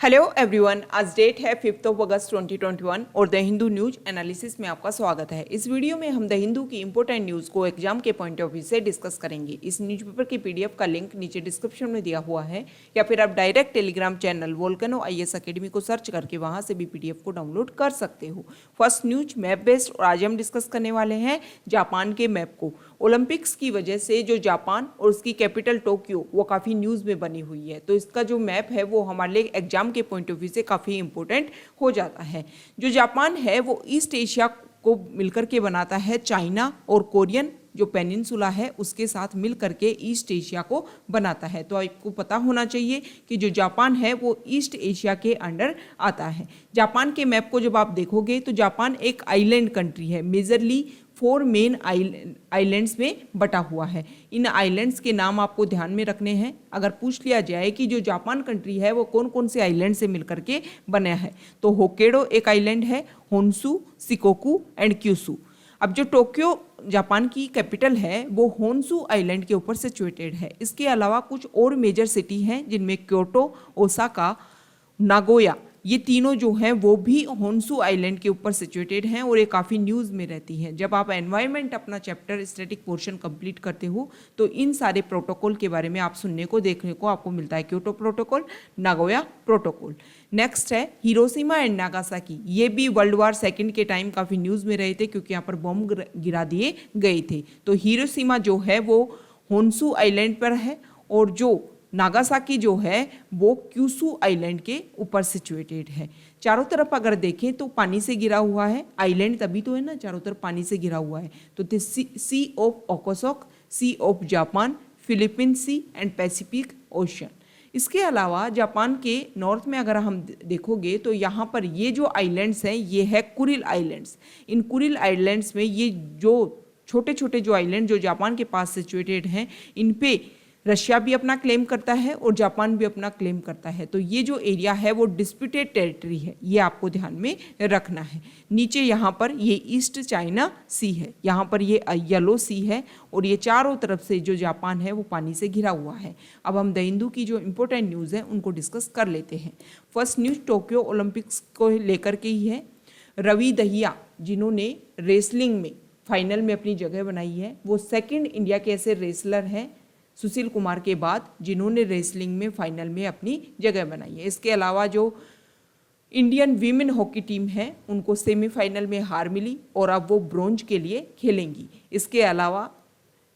Hello everyone, आज date है 5 अगस्त 2021 और द हिंदू न्यूज एनालिसिस में आपका स्वागत है। इस वीडियो में हम द हिंदू की इंपॉर्टेंट न्यूज़ को एग्जाम के पॉइंट ऑफ व्यू से डिस्कस करेंगे। इस न्यूज़पेपर की पीडीएफ का लिंक नीचे डिस्क्रिप्शन में दिया हुआ है या फिर आप direct Telegram channel volcano IAS academy को सर्च करके वहां से भी पीडीएफ को डाउनलोड कर सकते हो। फर्स्ट न्यूज मैप बेस्ड और आज हम डिस्कस करने वाले हैं जापान के मैप को। ओलंपिक्स की वजह से जो जापान और उसकी कैपिटल टोक्यो वो काफ़ी न्यूज़ में बनी हुई है, तो इसका जो मैप है वो हमारे लिए एग्जाम के पॉइंट ऑफ व्यू से काफ़ी इंपॉर्टेंट हो जाता है। जो जापान है वो ईस्ट एशिया को मिलकर के बनाता है, चाइना और कोरियन जो पेनिनसुला है उसके साथ मिल करके ईस्ट एशिया को बनाता है। तो आपको पता होना चाहिए कि जो जापान है वो ईस्ट एशिया के अंडर आता है। जापान के मैप को जब आप देखोगे तो जापान एक आइलैंड कंट्री है, मेजरली 4 मेन आइलैंड्स में बटा हुआ है। इन आइलैंड्स के नाम आपको ध्यान में रखने हैं। अगर पूछ लिया जाए कि जो जापान कंट्री है वो कौन कौन से आइलैंड से मिलकर के बना है, तो होक्काइडो एक आइलैंड है, होन्शु, शिकोकू एंड क्यूशू। अब जो टोक्यो जापान की कैपिटल है वो होन्शु आइलैंड के ऊपर सिचुएटेड है। इसके अलावा कुछ और मेजर सिटी हैं जिनमें क्योटो, ओसाका, नागोया, ये तीनों जो हैं वो भी होन्शु आइलैंड के ऊपर सिचुएटेड हैं और ये काफ़ी न्यूज़ में रहती हैं। जब आप एनवायरनमेंट अपना चैप्टर स्टैटिक पोर्शन कंप्लीट करते हो तो इन सारे प्रोटोकॉल के बारे में आप सुनने को देखने को आपको मिलता है। Kyoto protocol, Nagoya protocol. Next है हिरोशिमा एंड नागासाकी। ये भी वर्ल्ड वार सेकेंड के टाइम काफ़ी न्यूज़ में रहे थे क्योंकि यहाँ पर बॉम्ब गिरा दिए गए थे। तो हिरोशिमा जो है वो होन्शु आइलैंड पर है और जो नागासाकी जो है वो क्यूशू आइलैंड के ऊपर सिचुएटेड है। चारों तरफ अगर देखें तो पानी से घिरा हुआ है, आइलैंड तभी तो है ना, चारों तरफ पानी से घिरा हुआ है। तो sea of Okhotsk, sea of Japan, Philippine sea and Pacific ocean. इसके अलावा जापान के नॉर्थ में अगर हम देखोगे तो यहाँ पर ये जो आइलैंड्स हैं ये है कुरिल आइलैंड्स। इन कुरिल आइलैंड्स में ये जो छोटे छोटे जो आइलैंड जो जापान के पास सिचुएटेड हैं, इन पे रशिया भी अपना क्लेम करता है और जापान भी अपना क्लेम करता है। तो ये जो एरिया है वो डिस्प्यूटेड टेरिटरी है, ये आपको ध्यान में रखना है। नीचे यहाँ पर ये ईस्ट चाइना सी है, यहाँ पर ये येलो सी है और ये चारों तरफ से जो जापान है वो पानी से घिरा हुआ है। अब हम द हिंदू की जो इंपॉर्टेंट न्यूज़ है उनको डिस्कस कर लेते हैं। फर्स्ट न्यूज़ टोक्यो ओलंपिक्स को लेकर के ही है। रवि दहिया जिन्होंने रेसलिंग में फाइनल में अपनी जगह बनाई है, वो सेकेंड इंडिया के ऐसे रेसलर हैं सुशील कुमार के बाद जिन्होंने रेसलिंग में फाइनल में अपनी जगह बनाई है। इसके अलावा जो इंडियन वीमेन हॉकी टीम है उनको सेमीफाइनल में हार मिली और अब वो ब्रोंज के लिए खेलेंगी। इसके अलावा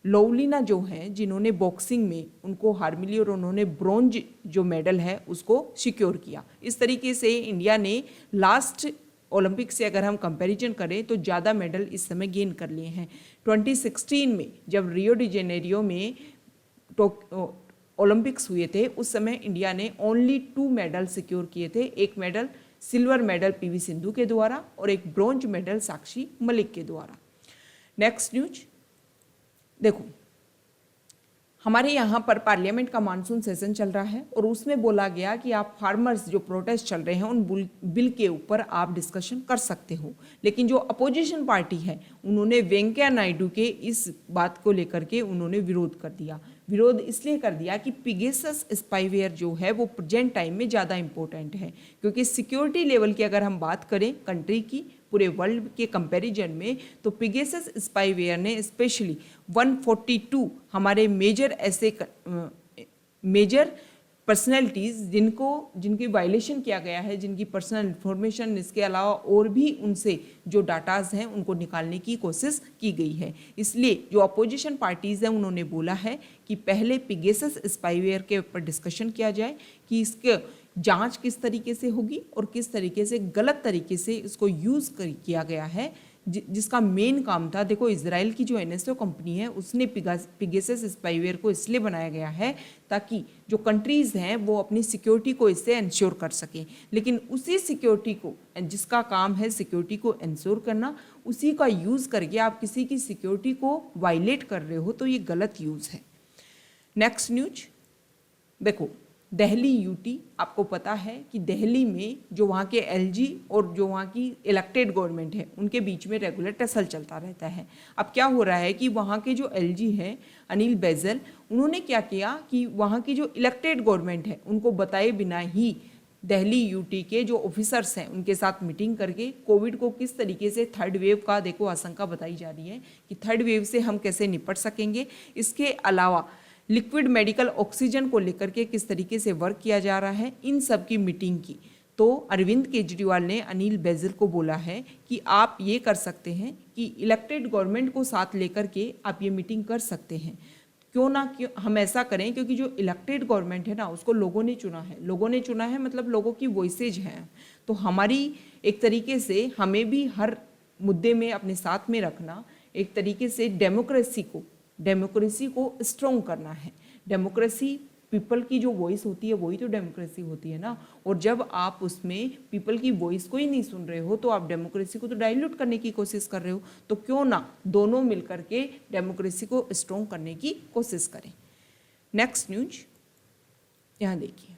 लोवलीना जो हैं जिन्होंने बॉक्सिंग में उनको हार मिली और उन्होंने ब्रोंज जो मेडल है उसको सिक्योर किया। इस तरीके से इंडिया ने लास्ट ओलंपिक से अगर हम कंपैरिजन करें तो ज़्यादा मेडल इस समय गेन कर लिए हैं। 2016 में जब रियो डी जेनेरियो में ओलंपिक्स हुए थे उस समय इंडिया ने ओनली 2 मेडल सिक्योर किए थे। एक medal silver medal PV Sindhu के द्वारा और एक ब्रोंज मेडल साक्षी मलिक के द्वारा। नेक्स्ट न्यूज देखो, हमारे यहाँ पर पार्लियामेंट का मानसून सेशन चल रहा है और उसमें बोला गया कि आप फार्मर्स जो प्रोटेस्ट चल रहे हैं उन बिल के ऊपर आप डिस्कशन कर सकते हो। लेकिन जो अपोजिशन पार्टी है उन्होंने वेंकैया नायडू के इस बात को लेकर के उन्होंने विरोध कर दिया। विरोध इसलिए कर दिया कि पिगेसस स्पाईवेयर जो है वो प्रेजेंट टाइम में ज़्यादा इंपॉर्टेंट है, क्योंकि सिक्योरिटी लेवल की अगर हम बात करें कंट्री की पूरे वर्ल्ड के कंपैरिजन में तो पिगेसस स्पाईवेयर ने स्पेशली 142 हमारे मेजर पर्सनैलिटीज़ जिनकी वायलेशन किया गया है, जिनकी पर्सनल इंफॉर्मेशन, इसके अलावा और भी उनसे जो डाटाज हैं उनको निकालने की कोशिश की गई है। इसलिए जो अपोजिशन पार्टीज़ हैं उन्होंने बोला है कि पहले पिगेसस स्पाईवेयर के ऊपर डिस्कशन किया जाए कि इसके जांच किस तरीके से होगी और किस तरीके से गलत तरीके से इसको यूज़ किया गया है, जिसका मेन काम था। देखो, इजराइल की जो NSO कंपनी है उसने पिगेसस स्पाईवेयर को इसलिए बनाया गया है ताकि जो कंट्रीज़ हैं वो अपनी सिक्योरिटी को इससे इंश्योर कर सकें। लेकिन उसी सिक्योरिटी को, जिसका काम है सिक्योरिटी को इंश्योर करना, उसी का यूज़ करके आप किसी की सिक्योरिटी को वायलेट कर रहे हो तो ये गलत यूज़ है। नेक्स्ट न्यूज देखो, दिल्ली UT, आपको पता है कि दिल्ली में जो वहाँ के LG और जो वहाँ की इलेक्टेड गवर्नमेंट है उनके बीच में रेगुलर टसल चलता रहता है। अब क्या हो रहा है कि वहाँ के जो LG हैं अनिल बैजल, उन्होंने क्या किया कि वहाँ की जो इलेक्टेड गवर्नमेंट है उनको बताए बिना ही दिल्ली यूटी के जो ऑफिसर्स हैं उनके साथ मीटिंग करके कोविड को किस तरीके से थर्ड वेव का देखो आशंका बताई जा रही है कि थर्ड वेव से हम कैसे निपट सकेंगे। इसके अलावा लिक्विड मेडिकल ऑक्सीजन को लेकर के किस तरीके से वर्क किया जा रहा है, इन सब की मीटिंग की। तो अरविंद केजरीवाल ने अनिल बैजल को बोला है कि आप ये कर सकते हैं कि इलेक्टेड गवर्नमेंट को साथ लेकर के आप ये मीटिंग कर सकते हैं। क्यों हम ऐसा करें, क्योंकि जो इलेक्टेड गवर्नमेंट है ना उसको लोगों ने चुना है, लोगों ने चुना है मतलब लोगों की वॉइसेज हैं। तो हमारी एक तरीके से हमें भी हर मुद्दे में अपने साथ में रखना, एक तरीके से डेमोक्रेसी को स्ट्रॉन्ग करना है। डेमोक्रेसी पीपल की जो वॉइस होती है वही तो डेमोक्रेसी होती है ना। और जब आप उसमें पीपल की वॉइस को ही नहीं सुन रहे हो तो आप डेमोक्रेसी को तो डाइल्यूट करने की कोशिश कर रहे हो। तो क्यों ना दोनों मिलकर के डेमोक्रेसी को स्ट्रॉन्ग करने की कोशिश करें। नेक्स्ट न्यूज यहाँ देखिए,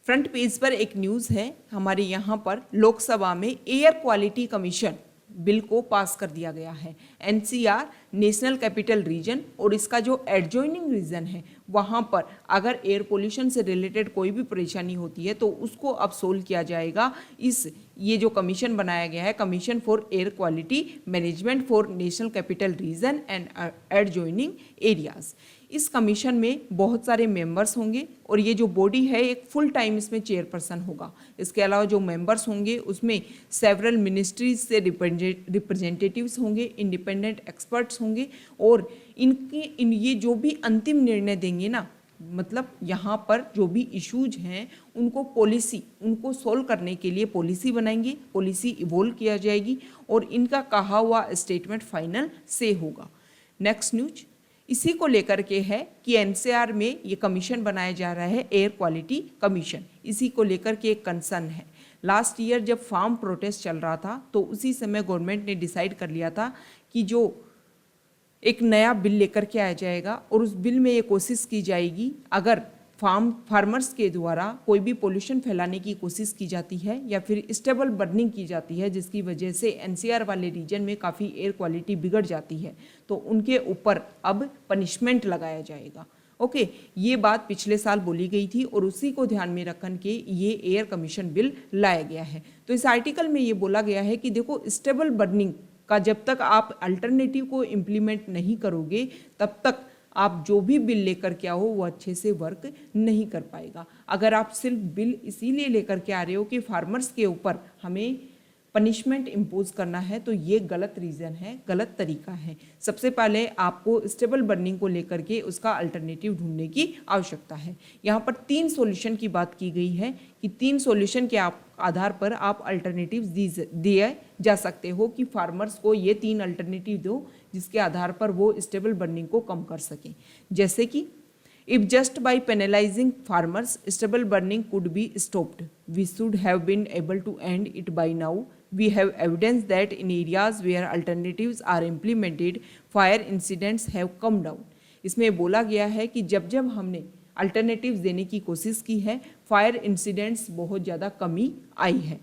फ्रंट पेज पर एक न्यूज है हमारे यहाँ पर, लोकसभा में एयर क्वालिटी कमीशन बिल को पास कर दिया गया है। एनसीआर नेशनल कैपिटल रीजन और इसका जो एडजॉइनिंग रीजन है वहाँ पर अगर एयर पोल्यूशन से रिलेटेड कोई भी परेशानी होती है तो उसको अब सोल्व किया जाएगा। ये जो कमीशन बनाया गया है, commission for air quality management for national capital region and adjoining areas. इस कमीशन में बहुत सारे मेंबर्स होंगे और ये जो बॉडी है एक फुल टाइम इसमें चेयरपर्सन होगा। इसके अलावा जो मेंबर्स होंगे उसमें सेवरल मिनिस्ट्रीज से रिप्रेजेंटेटिव्स होंगे, इंडिपेंडेंट एक्सपर्ट्स होंगे और ये जो भी अंतिम निर्णय देंगे ना, मतलब यहाँ पर जो भी इश्यूज हैं उनको सोल्व करने के लिए पॉलिसी बनाएंगे, पॉलिसी इवोल्व किया जाएगी और इनका कहा हुआ स्टेटमेंट फाइनल से होगा। नेक्स्ट न्यूज इसी को लेकर के है कि एनसीआर में ये कमीशन बनाया जा रहा है, एयर क्वालिटी कमीशन। इसी को लेकर के एक कंसर्न है। लास्ट ईयर जब फार्म प्रोटेस्ट चल रहा था तो उसी समय गवर्नमेंट ने डिसाइड कर लिया था कि जो एक नया बिल लेकर के आया जाएगा और उस बिल में ये कोशिश की जाएगी अगर फार्मर्स के द्वारा कोई भी पोल्यूशन फैलाने की कोशिश की जाती है या फिर स्टेबल बर्निंग की जाती है जिसकी वजह से एनसीआर वाले रीजन में काफ़ी एयर क्वालिटी बिगड़ जाती है तो उनके ऊपर अब पनिशमेंट लगाया जाएगा। ओके, ये बात पिछले साल बोली गई थी और उसी को ध्यान में रखकर के ये एयर कमीशन बिल लाया गया है। तो इस आर्टिकल में ये बोला गया है कि देखो स्टेबल बर्निंग का जब तक आप अल्टरनेटिव को इम्प्लीमेंट नहीं करोगे तब तक आप जो भी बिल लेकर के आओ वो अच्छे से वर्क नहीं कर पाएगा। अगर आप सिर्फ बिल इसीलिए लेकर के आ रहे हो कि फार्मर्स के ऊपर हमें पनिशमेंट इम्पोज करना है तो ये गलत रीज़न है, गलत तरीका है। सबसे पहले आपको स्टेबल बर्निंग को लेकर के उसका अल्टरनेटिव ढूंढने की आवश्यकता है। यहाँ पर 3 सॉल्यूशन की बात की गई है कि 3 सॉल्यूशन के आधार पर आप अल्टरनेटिव दिए जा सकते हो कि फार्मर्स को ये 3 अल्टरनेटिव दो जिसके आधार पर वो स्टेबल बर्निंग को कम कर सकें। जैसे कि if just by penalizing farmers stable burning could be stopped, we should have been able to end it by now. We have evidence that in areas where alternatives are implemented, fire incidents have come down. इसमें बोला गया है कि जब हमने alternatives देने की कोशिश की है फायर इंसिडेंट्स बहुत ज़्यादा कमी आई है।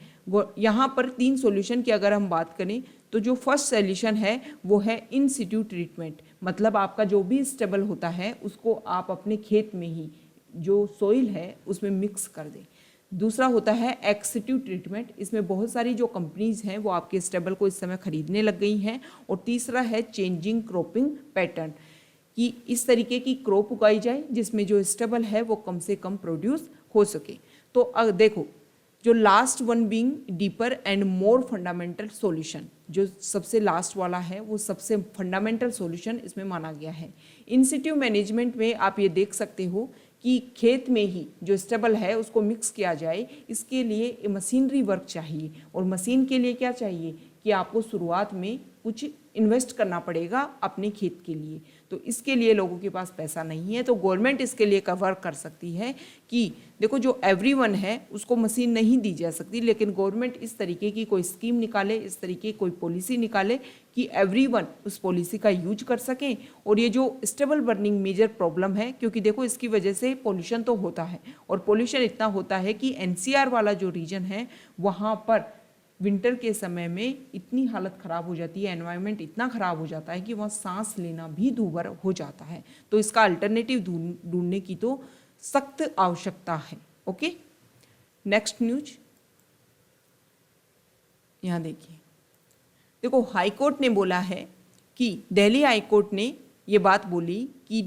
यहाँ पर 3 सॉल्यूशन की अगर हम बात करें तो जो फर्स्ट सॉल्यूशन है वो है इन सिटू ट्रीटमेंट, मतलब आपका जो भी स्टेबल होता है उसको आप अपने खेत में ही जो सोइल है उसमें मिक्स कर दें। दूसरा होता है एक्सिटिव ट्रीटमेंट, इसमें बहुत सारी जो कंपनीज हैं वो आपके स्टेबल को इस समय खरीदने लग गई हैं। और तीसरा है चेंजिंग क्रॉपिंग पैटर्न, कि इस तरीके की क्रॉप उगाई जाए जिसमें जो स्टेबल है वो कम से कम प्रोड्यूस हो सके। तो देखो जो last one being deeper and more fundamental solution, जो सबसे लास्ट वाला है वो सबसे फंडामेंटल सॉल्यूशन इसमें माना गया है। इंसिटिव मैनेजमेंट में आप ये देख सकते हो कि खेत में ही जो स्टेबल है उसको मिक्स किया जाए, इसके लिए मशीनरी वर्क चाहिए और मशीन के लिए क्या चाहिए कि आपको शुरुआत में कुछ इन्वेस्ट करना पड़ेगा अपने खेत के लिए। तो इसके लिए लोगों के पास पैसा नहीं है तो गवर्नमेंट इसके लिए कवर कर सकती है कि देखो जो एवरीवन है उसको मशीन नहीं दी जा सकती, लेकिन गवर्नमेंट इस तरीके की कोई स्कीम निकाले, इस तरीके की कोई पॉलिसी निकाले कि एवरीवन उस पॉलिसी का यूज कर सकें। और ये जो स्टेबल बर्निंग मेजर प्रॉब्लम है, क्योंकि देखो इसकी वजह से पोल्यूशन तो होता है और पोल्यूशन इतना होता है कि एनसीआर वाला जो रीजन है वहाँ पर विंटर के समय में इतनी हालत ख़राब हो जाती है, एनवायरनमेंट इतना ख़राब हो जाता है कि वहाँ सांस लेना भी दूभर हो जाता है। तो इसका अल्टरनेटिव ढूंढने की तो सख्त आवश्यकता है। ओके, नेक्स्ट न्यूज यहाँ देखिए। देखो, हाईकोर्ट ने बोला है कि दिल्ली हाईकोर्ट ने ये बात बोली कि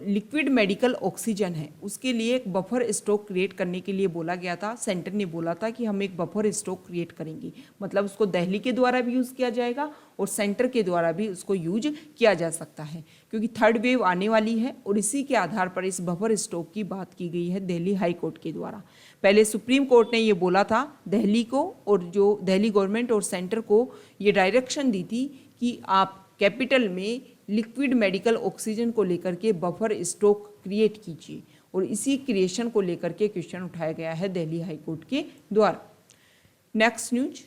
लिक्विड मेडिकल ऑक्सीजन है उसके लिए एक बफर स्टॉक क्रिएट करने के लिए बोला गया था। सेंटर ने बोला था कि हम एक बफर स्टॉक क्रिएट करेंगे, मतलब उसको दिल्ली के द्वारा भी यूज़ किया जाएगा और सेंटर के द्वारा भी उसको यूज किया जा सकता है, क्योंकि थर्ड वेव आने वाली है और इसी के आधार पर इस बफर स्टॉक की बात की गई है दिल्ली हाई कोर्ट के द्वारा। पहले सुप्रीम कोर्ट ने ये बोला था दिल्ली को, और जो दिल्ली गवर्नमेंट और सेंटर को ये डायरेक्शन दी थी कि आप कैपिटल में लिक्विड मेडिकल ऑक्सीजन को लेकर के बफर स्टॉक क्रिएट कीजिए, और इसी क्रिएशन को लेकर के क्वेश्चन उठाया गया है दिल्ली हाई कोर्ट के द्वारा। नेक्स्ट न्यूज,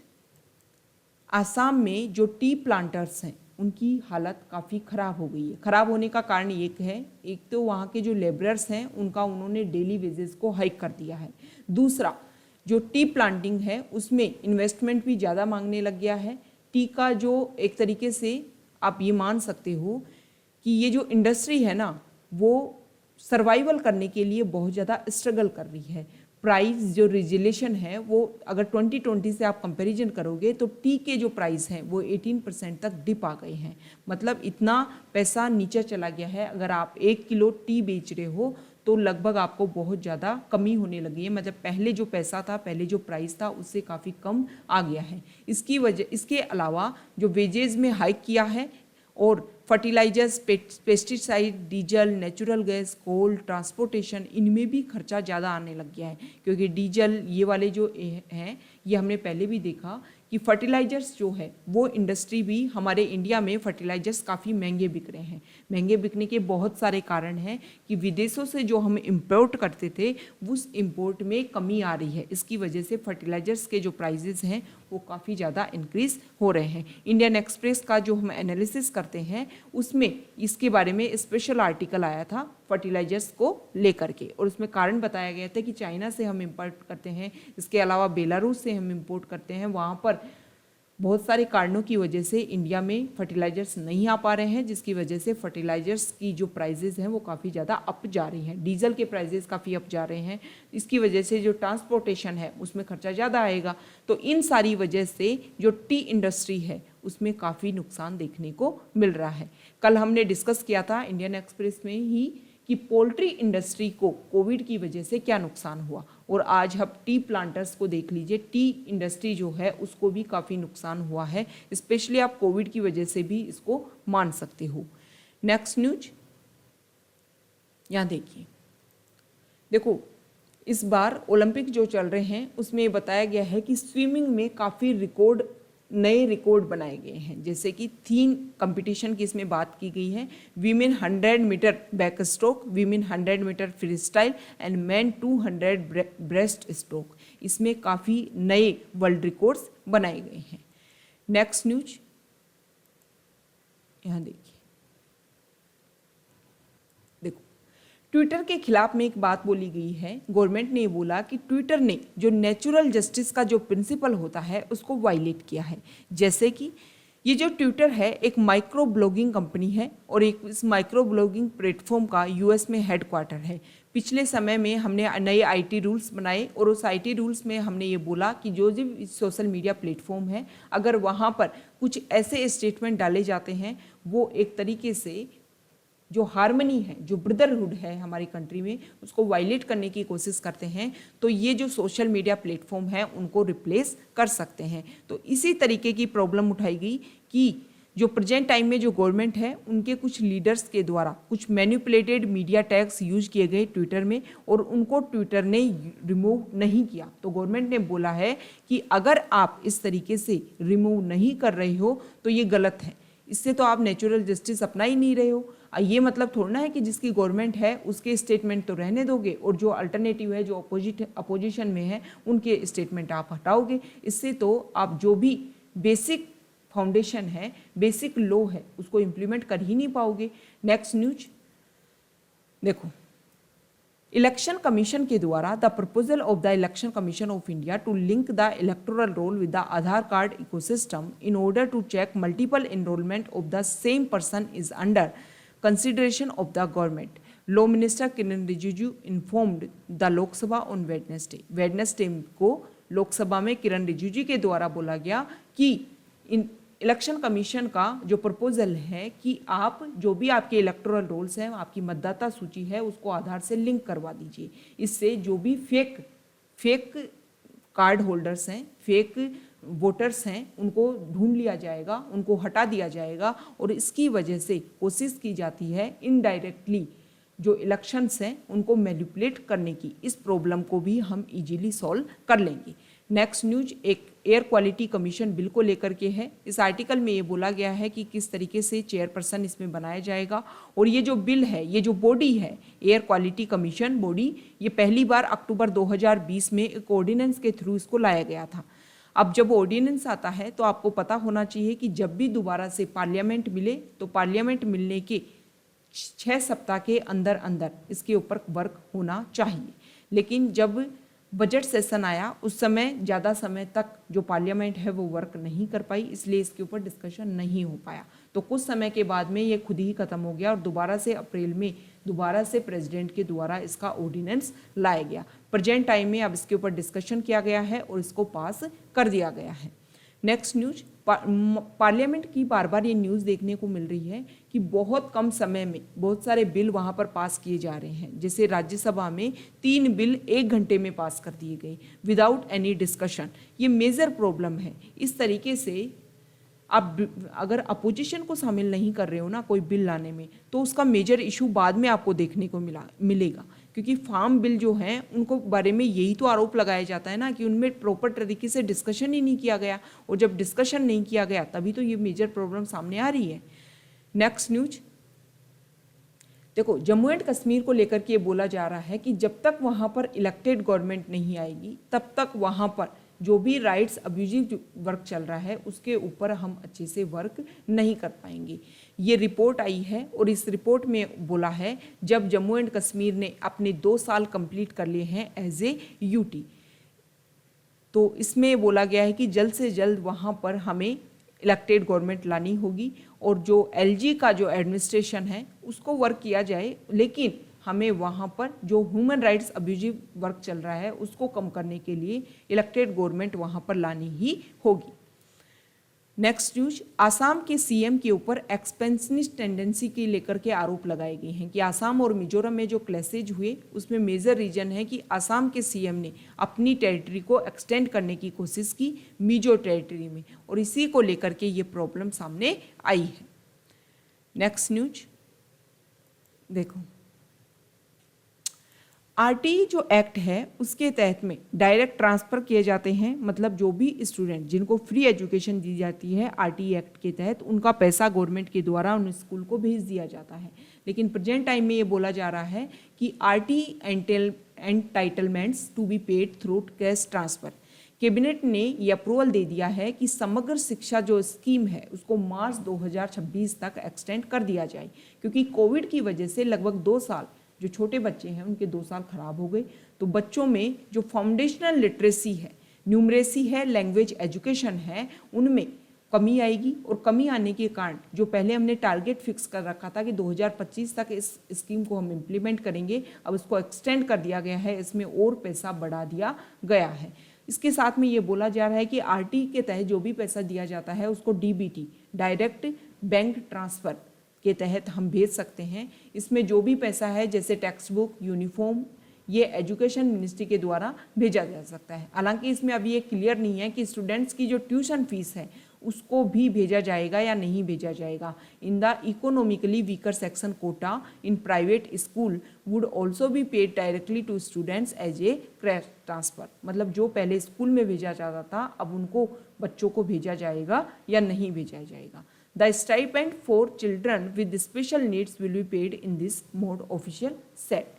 आसाम में जो टी प्लांटर्स हैं उनकी हालत काफ़ी ख़राब हो गई है। ख़राब होने का कारण एक है, एक तो वहाँ के जो लेबरर्स हैं उनका उन्होंने डेली वेजेस को हाइक कर दिया है। दूसरा, जो टी प्लांटिंग है उसमें इन्वेस्टमेंट भी ज़्यादा मांगने लग गया है। टी का जो एक तरीके से आप ये मान सकते हो कि ये जो इंडस्ट्री है ना वो सर्वाइवल करने के लिए बहुत ज़्यादा स्ट्रगल कर रही है। प्राइस जो रेजुलेशन है वो अगर 2020 से आप कंपैरिजन करोगे तो टी के जो प्राइस हैं वो 18% तक डिप आ गए हैं, मतलब इतना पैसा नीचे चला गया है। अगर आप 1 किलो टी बेच रहे हो तो लगभग आपको बहुत ज़्यादा कमी होने लगी है, मतलब पहले जो पैसा था, पहले जो प्राइस था उससे काफ़ी कम आ गया है। इसके अलावा जो वेजेस में हाइक किया है और fertilizers, pesticide, diesel, natural gas, coal, transportation, इनमें भी खर्चा ज़्यादा आने लग गया है, क्योंकि डीजल ये वाले जो हैं ये हमने पहले भी देखा कि फर्टिलाइजर्स जो है वो इंडस्ट्री भी हमारे इंडिया में फर्टिलाइजर्स काफ़ी महंगे बिक रहे हैं। महंगे बिकने के बहुत सारे कारण हैं कि विदेशों से जो हम इंपोर्ट करते थे उस इंपोर्ट में कमी आ रही है, इसकी वजह से फर्टिलाइजर्स के जो प्राइजेस हैं वो काफ़ी ज़्यादा इंक्रीज हो रहे हैं। इंडियन एक्सप्रेस का जो हम एनालिसिस करते हैं उसमें इसके बारे में स्पेशल आर्टिकल आया था फर्टिलाइजर्स को लेकर के, और उसमें कारण बताया गया था कि चाइना से हम इंपोर्ट करते हैं, इसके अलावा बेलारूस से हम इंपोर्ट करते हैं, वहाँ पर बहुत सारे कारणों की वजह से इंडिया में फर्टिलाइजर्स नहीं आ पा रहे हैं, जिसकी वजह से फर्टिलाइजर्स की जो प्राइजेस हैं वो काफ़ी ज़्यादा अप जा रही हैं। डीजल के प्राइजेस काफ़ी अप जा रहे हैं, इसकी वजह से जो ट्रांसपोर्टेशन है उसमें खर्चा ज़्यादा आएगा। तो इन सारी वजह से जो टी इंडस्ट्री है उसमें काफ़ी नुकसान देखने को मिल रहा है। कल हमने डिस्कस किया था इंडियन एक्सप्रेस में ही कि पोल्ट्री इंडस्ट्री को कोविड की वजह से क्या नुकसान हुआ, और आज हम टी प्लांटर्स को देख लीजिए। टी इंडस्ट्री जो है उसको भी काफ़ी नुकसान हुआ है, स्पेशली आप कोविड की वजह से भी इसको मान सकते हो। नेक्स्ट न्यूज यहाँ देखिए। देखो, इस बार ओलंपिक जो चल रहे हैं उसमें बताया गया है कि स्विमिंग में काफ़ी नए रिकॉर्ड बनाए गए हैं, जैसे कि 3 कंपटीशन की इसमें बात की गई है। Women 100 metre backstroke, women 100 metre freestyle and man 200 breaststroke, इसमें काफ़ी नए वर्ल्ड रिकॉर्ड्स बनाए गए हैं। नेक्स्ट न्यूज यहाँ देखिए। देखो, ट्विटर के खिलाफ में एक बात बोली गई है। गवर्नमेंट ने बोला कि ट्विटर ने जो नेचुरल जस्टिस का जो प्रिंसिपल होता है उसको वायलेट किया है। जैसे कि ये जो ट्विटर है एक माइक्रो ब्लॉगिंग कंपनी है और एक इस माइक्रो ब्लॉगिंग प्लेटफॉर्म का यूएस में हेडक्वार्टर है। पिछले समय में हमने नए आईटी रूल्स बनाए और उस आईटी रूल्स में हमने ये बोला कि जो भी सोशल मीडिया प्लेटफॉर्म है अगर वहाँ पर कुछ ऐसे स्टेटमेंट डाले जाते हैं वो एक तरीके से जो हार्मनी है, जो ब्रदरहुड है हमारी कंट्री में, उसको वायलेट करने की कोशिश करते हैं, तो ये जो सोशल मीडिया प्लेटफॉर्म है उनको रिप्लेस कर सकते हैं। तो इसी तरीके की प्रॉब्लम उठाई गई कि जो प्रेजेंट टाइम में जो गवर्नमेंट है उनके कुछ लीडर्स के द्वारा कुछ मैनिपुलेटेड मीडिया टैग्स यूज किए गए ट्विटर में और उनको ट्विटर ने रिमूव नहीं किया। तो गवर्नमेंट ने बोला है कि अगर आप इस तरीके से रिमूव नहीं कर रहे हो तो ये गलत है, इससे तो आप नेचुरल जस्टिस अपना ही नहीं रहे हो। ये मतलब थोड़ा ना है कि जिसकी गवर्नमेंट है उसके स्टेटमेंट तो रहने दोगे और जो अल्टरनेटिव है, जो अपोजिशन में है, उनके स्टेटमेंट आप हटाओगे। इससे तो आप जो भी बेसिक फाउंडेशन है, बेसिक लॉ है, उसको इम्प्लीमेंट कर ही नहीं पाओगे। नेक्स्ट न्यूज देखो। इलेक्शन कमीशन के द्वारा the proposal of the election commission of India to link the electoral roll with the Aadhaar card ecosystem in order to check multiple enrolment of the same person is under consideration of the government. Law minister Kiran Rijiju informed the Lok Sabha on Wednesday को लोकसभा में किरण रिजिजू के द्वारा बोला गया कि election commission का जो proposal है कि आप जो भी आपके इलेक्टोरल रोल्स हैं, आपकी मतदाता सूची है, उसको आधार से लिंक करवा दीजिए। इससे जो भी फेक कार्ड होल्डर्स हैं, फेक वोटर्स हैं, उनको ढूंढ लिया जाएगा, उनको हटा दिया जाएगा। और इसकी वजह से कोशिश की जाती है इनडायरेक्टली जो इलेक्शंस हैं उनको मैनिपुलेट करने की। इस प्रॉब्लम को भी हम इजीली सॉल्व कर लेंगे। नेक्स्ट न्यूज एक एयर क्वालिटी कमीशन बिल को लेकर के है। इस आर्टिकल में ये बोला गया है कि किस तरीके से चेयरपर्सन इसमें बनाया जाएगा। और ये जो बिल है, ये जो बॉडी है एयर क्वालिटी कमीशन बॉडी, ये पहली बार अक्टूबर 2020 में एक ऑर्डिनेंस के थ्रू इसको लाया गया था। अब जब ऑर्डिनेंस आता है तो आपको पता होना चाहिए कि जब भी दोबारा से पार्लियामेंट मिले तो पार्लियामेंट मिलने के 6 सप्ताह के अंदर अंदर इसके ऊपर वर्क होना चाहिए। लेकिन जब बजट सेशन आया उस समय ज़्यादा समय तक जो पार्लियामेंट है वो वर्क नहीं कर पाई, इसलिए इसके ऊपर डिस्कशन नहीं हो पाया। तो कुछ समय के बाद में ये खुद ही खत्म हो गया और दोबारा से अप्रैल में दोबारा से प्रेसिडेंट के द्वारा इसका ऑर्डिनेंस लाया गया। प्रेजेंट टाइम में अब इसके ऊपर डिस्कशन किया गया है और इसको पास कर दिया गया है। नेक्स्ट न्यूज, पार्लियामेंट की बार बार ये न्यूज़ देखने को मिल रही है कि बहुत कम समय में बहुत सारे बिल वहाँ पर पास किए जा रहे हैं। जैसे राज्यसभा में 3 बिल 1 घंटे में पास कर दिए गए विदाउट एनी डिस्कशन। ये मेजर प्रॉब्लम है। इस तरीके से आप अगर अपोजिशन को शामिल नहीं कर रहे हो ना कोई बिल लाने में, तो उसका मेजर इशू बाद में आपको देखने को मिलेगा। क्योंकि फार्म बिल जो हैं उनको बारे में यही तो आरोप लगाया जाता है ना कि उनमें प्रॉपर तरीके से डिस्कशन ही नहीं किया गया। और जब डिस्कशन नहीं किया गया तभी तो ये मेजर प्रॉब्लम सामने आ रही है। नेक्स्ट न्यूज देखो, जम्मू एंड कश्मीर को लेकर के ये बोला जा रहा है कि जब तक वहाँ पर इलेक्टेड गवर्नमेंट नहीं आएगी तब तक वहाँ पर जो भी राइट्स अब्यूजिव वर्क चल रहा है उसके ऊपर हम अच्छे से वर्क नहीं कर पाएंगे। ये रिपोर्ट आई है और इस रिपोर्ट में बोला है जब जम्मू एंड कश्मीर ने अपने 2 साल कंप्लीट कर लिए हैं एज ए यूटी, तो इसमें बोला गया है कि जल्द से जल्द वहाँ पर हमें इलेक्टेड गवर्नमेंट लानी होगी और जो एलजी का जो एडमिनिस्ट्रेशन है उसको वर्क किया जाए, लेकिन हमें वहाँ पर जो ह्यूमन राइट्स अब्यूजिव वर्क चल रहा है उसको कम करने के लिए इलेक्टेड गवर्नमेंट वहाँ पर लानी ही होगी। नेक्स्ट न्यूज, आसाम के सीएम के ऊपर एक्सपेंशनिस्ट टेंडेंसी के लेकर के आरोप लगाए गए हैं कि आसाम और मिजोरम में जो क्लैशेज हुए उसमें मेजर रीजन है कि आसाम के सीएम ने अपनी टेरिटरी को एक्सटेंड करने की कोशिश की मिजो टेरिटरी में, और इसी को लेकर के ये प्रॉब्लम सामने आई है। नेक्स्ट न्यूज देखो, आरटीई जो एक्ट है उसके तहत में डायरेक्ट ट्रांसफ़र किए जाते हैं। मतलब जो भी स्टूडेंट जिनको फ्री एजुकेशन दी जाती है आरटीई एक्ट के तहत, उनका पैसा गवर्नमेंट के द्वारा उन स्कूल को भेज दिया जाता है। लेकिन प्रेजेंट टाइम में ये बोला जा रहा है कि RTE entitlements to be paid through cash transfer. Cabinet ने ये अप्रूवल दे दिया है कि समग्र शिक्षा जो स्कीम है उसको मार्च 2026 तक एक्सटेंड कर दिया जाए, क्योंकि कोविड की वजह से लगभग 2 साल जो छोटे बच्चे हैं उनके 2 साल खराब हो गए। तो बच्चों में जो फाउंडेशनल लिटरेसी है, न्यूमरेसी है, लैंग्वेज एजुकेशन है, उनमें कमी आएगी। और कमी आने के कारण जो पहले हमने टारगेट फिक्स कर रखा था कि 2025 तक इस स्कीम को हम इम्प्लीमेंट करेंगे, अब इसको एक्सटेंड कर दिया गया है, इसमें और पैसा बढ़ा दिया गया है। इसके साथ में ये बोला जा रहा है कि आरटी के तहत जो भी पैसा दिया जाता है उसको डीबीटी डायरेक्ट बैंक ट्रांसफ़र के तहत हम भेज सकते हैं। इसमें जो भी पैसा है जैसे टेक्स्ट बुक, यूनिफॉर्म, ये एजुकेशन मिनिस्ट्री के द्वारा भेजा जा सकता है। हालांकि इसमें अभी ये क्लियर नहीं है कि स्टूडेंट्स की जो ट्यूशन फीस है उसको भी भेजा जाएगा या नहीं भेजा जाएगा। In the economically weaker section quota in private school would also be paid directly to students as a cash transfer. मतलब जो पहले स्कूल में भेजा जाता था अब उनको बच्चों को भेजा जाएगा या नहीं भेजा जाएगा। The stipend for children with special needs will be paid in this mode, official said.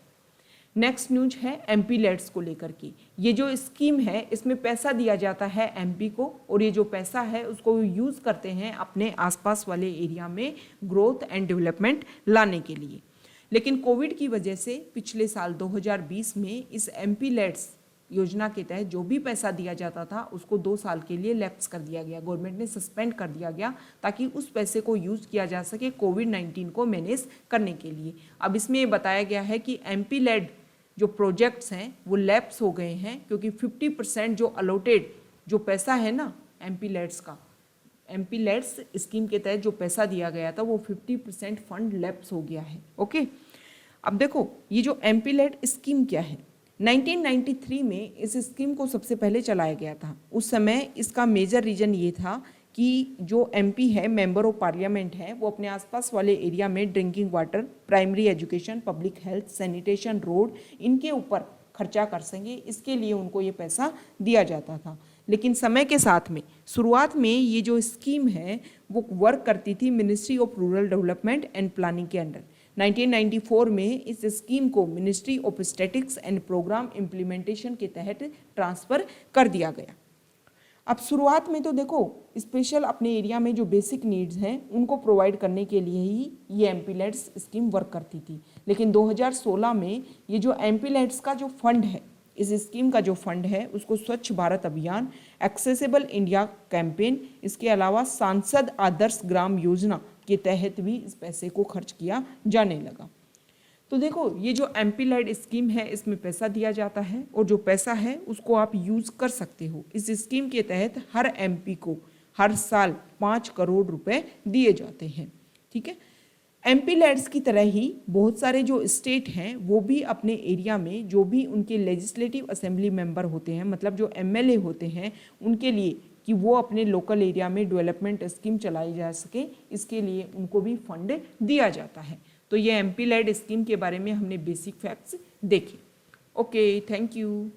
Next news है एमपी लेट्स को लेकर की। ये जो स्कीम है इसमें पैसा दिया जाता है एमपी को, और ये जो पैसा है उसको यूज़ करते हैं अपने आसपास वाले एरिया में ग्रोथ एंड डेवलपमेंट लाने के लिए। लेकिन कोविड की वजह से पिछले साल 2020 में इस एमपी लेट्स योजना के तहत जो भी पैसा दिया जाता था उसको 2 साल के लिए लैप्स कर दिया गया, गवर्नमेंट ने सस्पेंड कर दिया गया ताकि उस पैसे को यूज़ किया जा सके कोविड-19 को मैनेज करने के लिए। अब इसमें ये बताया गया है कि एमपी लेड जो प्रोजेक्ट्स हैं वो लैप्स हो गए हैं क्योंकि 50% जो अलॉटेड जो पैसा है ना एमपी लेड्स का, एमपी लेड्स स्कीम के तहत जो पैसा दिया गया था वो 50% फंड लैप्स हो गया है। ओके, अब देखो ये जो एमपी लेड स्कीम क्या है। 1993 में इस स्कीम को सबसे पहले चलाया गया था। उस समय इसका मेजर रीजन ये था कि जो एमपी है, मेंबर ऑफ पार्लियामेंट है, वो अपने आसपास वाले एरिया में drinking water, primary education, public health, sanitation, road, इनके ऊपर खर्चा कर सकेंगे, इसके लिए उनको ये पैसा दिया जाता था। लेकिन समय के साथ में शुरुआत में ये जो स्कीम है वो वर्क करती थी ministry of rural development and planning के अंडर। 1994 में इस स्कीम को ministry of statistics and programme implementation के तहत ट्रांसफ़र कर दिया गया। अब शुरुआत में तो देखो स्पेशल अपने एरिया में जो बेसिक नीड्स हैं उनको प्रोवाइड करने के लिए ही ये एमपी लेड्स स्कीम वर्क करती थी। लेकिन 2016 में ये जो एमपी लेड्स का जो फंड है, इस स्कीम का जो फंड है उसको स्वच्छ भारत अभियान, एक्सेसिबल इंडिया कैंपेन, इसके अलावा सांसद आदर्श ग्राम योजना के तहत भी इस पैसे को खर्च किया जाने लगा। तो देखो ये जो एमपी लेड स्कीम है इसमें पैसा दिया जाता है और जो पैसा है उसको आप यूज़ कर सकते हो। इस स्कीम के तहत हर एमपी को हर साल 5 करोड़ रुपए दिए जाते हैं। ठीक है, एमपी लेड्स की तरह ही बहुत सारे जो स्टेट हैं वो भी अपने एरिया में जो भी उनके लेजिस्लेटिव असेंबली मेंबर होते हैं, मतलब जो एमएलए होते हैं, उनके लिए कि वो अपने लोकल एरिया में डेवलपमेंट स्कीम चलाई जा सके, इसके लिए उनको भी फंड दिया जाता है। तो ये एमपी लेड स्कीम के बारे में हमने बेसिक फैक्ट्स देखे। Okay, thank you.